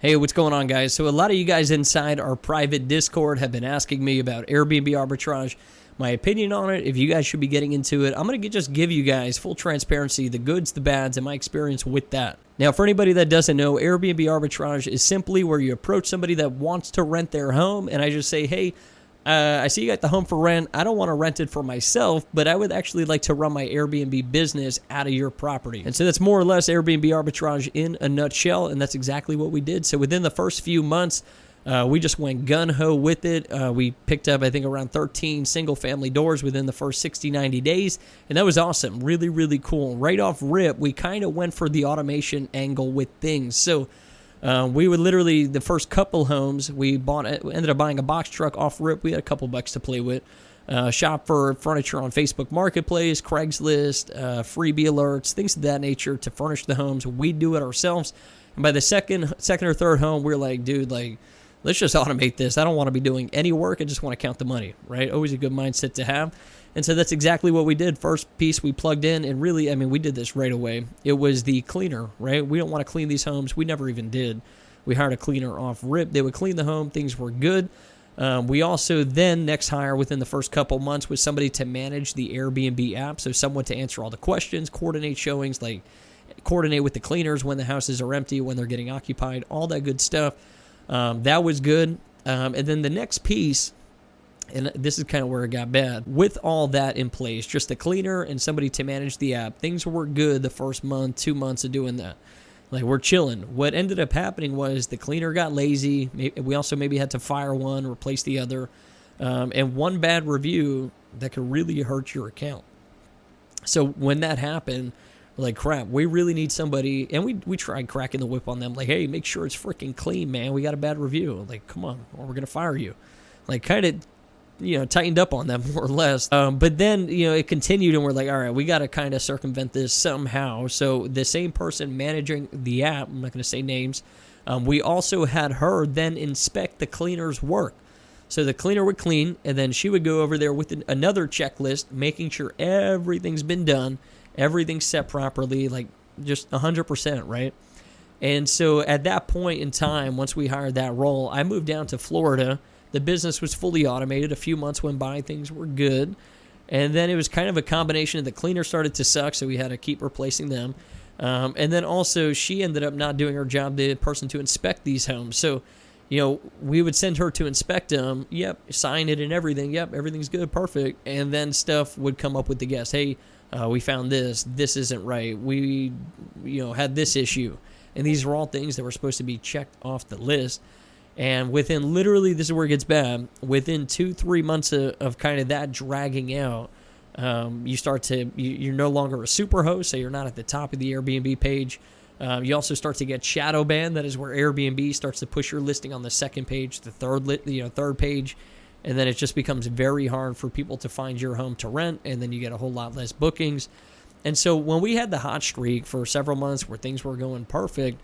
Hey, what's going on, guys? So a lot of you guys inside our private Discord have been asking me about Airbnb arbitrage, my opinion on it, if you guys should be getting into it. I'm going to just give you guys full transparency, the goods, the bads, and my experience with that. Now, for anybody that doesn't know, Airbnb arbitrage is simply where you approach somebody that wants to rent their home, and I just say, hey, I see you got the home for rent. I don't want to rent it for myself, but I would actually like to run my Airbnb business out of your property. And so that's more or less Airbnb arbitrage in a nutshell, and that's exactly what we did. So within the first few months, we just went gun-ho with it. We picked up, I think, around 13 single-family doors within the first 60, 90 days, and that was awesome. Really, really cool. Right off rip, we kind of went for the automation angle with things. So we would literally, the first couple homes, we ended up buying a box truck off rip. We had a couple bucks to play with. Shop for furniture on Facebook Marketplace, Craigslist, freebie alerts, things of that nature to furnish the homes. We do it ourselves. And by the second or third home, we're like, dude, let's just automate this. I don't want to be doing any work. I just want to count the money, right? Always a good mindset to have. And so that's exactly what we did. First piece we plugged in, and really, I mean, we did this right away. It was the cleaner, right? We don't want to clean these homes. We never even did. We hired a cleaner off rip. They would clean the home. Things were good. We also then next hire within the first couple months was somebody to manage the Airbnb app. So someone to answer all the questions, coordinate showings, coordinate with the cleaners when the houses are empty, when they're getting occupied, all that good stuff. That was good. And then the next piece, and this is kind of where it got bad. With all that in place, just a cleaner and somebody to manage the app, things were good the first month, 2 months of doing that. We're chilling. What ended up happening was the cleaner got lazy. We also maybe had to fire one, replace the other. And one bad review that could really hurt your account. So when that happened, we're like, crap, we really need somebody. And we tried cracking the whip on them. Like, hey, make sure it's freaking clean, man. We got a bad review. Like, come on, or we're going to fire you. Kind of, tightened up on them more or less. But then, it continued and we're like, all right, we got to kind of circumvent this somehow. So the same person managing the app, I'm not going to say names, we also had her then inspect the cleaner's work. So the cleaner would clean and then she would go over there with another checklist, making sure everything's been done, everything's set properly, just 100%, right? And so at that point in time, once we hired that role, I moved down to Florida. The business was fully automated. A few months went by. Things were good. And then it was kind of a combination of the cleaner started to suck, so we had to keep replacing them. And then also she ended up not doing her job, the person to inspect these homes. So, we would send her to inspect them. Yep, sign it and everything. Yep, everything's good, perfect. And then stuff would come up with the guest. Hey, we found this. This isn't right. We, had this issue. And these are all things that were supposed to be checked off the list. And within literally, this is where it gets bad, within 2-3 months of kind of that dragging out, you're no longer a super host, so you're not at the top of the Airbnb page. You also start to get shadow banned. That is where Airbnb starts to push your listing on the second page, the third page, and then it just becomes very hard for people to find your home to rent, and then you get a whole lot less bookings. And so when we had the hot streak for several months where things were going perfect,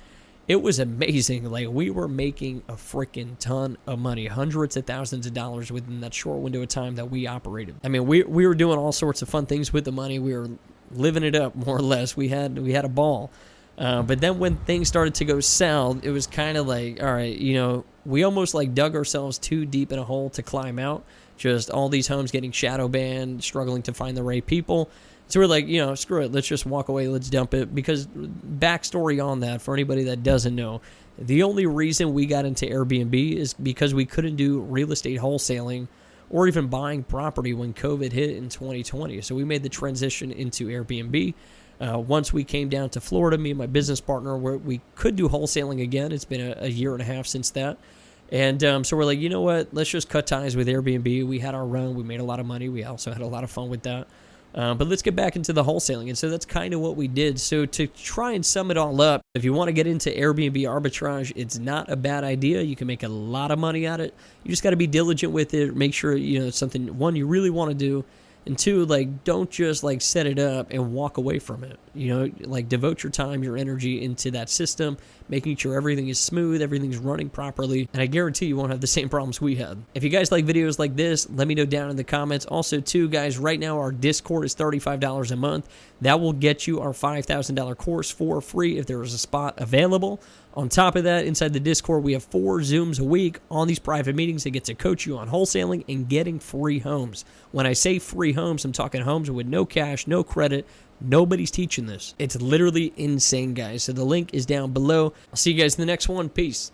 it was amazing. We were making a freaking ton of money, hundreds of thousands of dollars within that short window of time that we operated. I mean, we were doing all sorts of fun things with the money. We were living it up, more or less. We had a ball. But then when things started to go south, it was kind of like, all right, we almost dug ourselves too deep in a hole to climb out. Just all these homes getting shadow banned, struggling to find the right people. So we're like, screw it. Let's just walk away. Let's dump it. Because backstory on that, for anybody that doesn't know, the only reason we got into Airbnb is because we couldn't do real estate wholesaling or even buying property when COVID hit in 2020. So we made the transition into Airbnb. Once we came down to Florida, me and my business partner, where we could do wholesaling again. It's been a year and a half since that. And so we're like, you know what? Let's just cut ties with Airbnb. We had our run. We made a lot of money. We also had a lot of fun with that. But let's get back into the wholesaling. And so that's kind of what we did. So to try and sum it all up, if you want to get into Airbnb arbitrage, it's not a bad idea. You can make a lot of money at it. You just got to be diligent with it. Make sure, it's something, one, you really want to do. And two, don't just set it up and walk away from it. Devote your time, your energy into that system, making sure everything is smooth, everything's running properly. And I guarantee you won't have the same problems we had. If you guys like videos like this, let me know down in the comments. Also, too, guys, right now our Discord is $35 a month. That will get you our $5,000 course for free if there is a spot available. On top of that, inside the Discord, we have 4 Zooms a week on these private meetings that get to coach you on wholesaling and getting free homes. When I say free homes, I'm talking homes with no cash, no credit. Nobody's teaching this. It's literally insane, guys. So the link is down below. I'll see you guys in the next one. Peace.